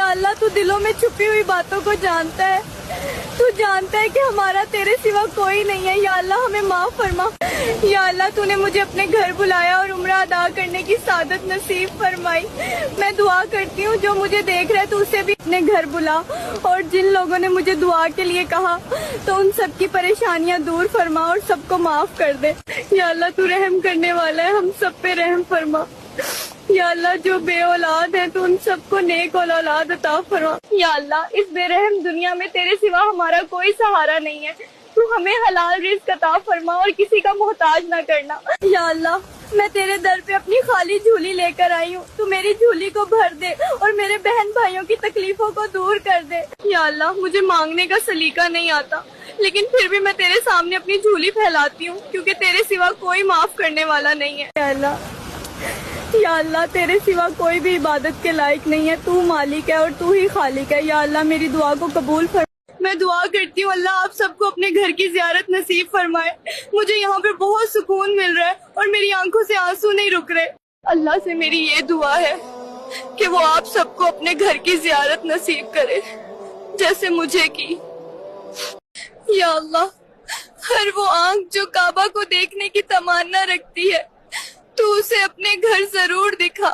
یا اللہ تو دلوں میں چھپی ہوئی باتوں کو جانتا ہے، تو جانتا ہے کہ ہمارا تیرے سوا کوئی نہیں ہے۔ یا اللہ ہمیں معاف فرما۔ یا اللہ تو نے مجھے اپنے گھر بلایا اور عمرہ ادا کرنے کی سعادت نصیب فرمائی۔ میں دعا کرتی ہوں جو مجھے دیکھ رہا ہے تو اسے بھی اپنے گھر بلا، اور جن لوگوں نے مجھے دعا کے لیے کہا تو ان سب کی پریشانیاں دور فرما اور سب کو معاف کر دے۔ یا اللہ تو رحم کرنے والا ہے، ہم سب پہ رحم فرما۔ یا اللہ جو بے اولاد ہیں تو ان سب کو نیک اولاد عطا فرما۔ یا اللہ اس بے رحم دنیا میں تیرے سوا ہمارا کوئی سہارا نہیں ہے، تو ہمیں حلال رزق عطا فرما اور کسی کا محتاج نہ کرنا۔ یا اللہ میں تیرے در پہ اپنی خالی جھولی لے کر آئی ہوں، تو میری جھولی کو بھر دے اور میرے بہن بھائیوں کی تکلیفوں کو دور کر دے۔ یا اللہ مجھے مانگنے کا سلیقہ نہیں آتا، لیکن پھر بھی میں تیرے سامنے اپنی جھولی پھیلاتی ہوں، کیونکہ تیرے سوا کوئی معاف کرنے والا نہیں ہے۔ یا اللہ تیرے سوا کوئی بھی عبادت کے لائق نہیں ہے، تو مالک ہے اور تو ہی خالق ہے۔ یا اللہ میری دعا کو قبول فرما۔ میں دعا کرتی ہوں اللہ آپ سب کو اپنے گھر کی زیارت نصیب فرمائے۔ مجھے یہاں پہ بہت سکون مل رہا ہے اور میری آنکھوں سے آنسو نہیں رک رہے۔ اللہ سے میری یہ دعا ہے کہ وہ آپ سب کو اپنے گھر کی زیارت نصیب کرے جیسے مجھے کی۔ یا اللہ ہر وہ آنکھ جو کعبہ کو دیکھنے کی تمنا رکھتی ہے تو اسے اپنے گھر ضرور دکھا۔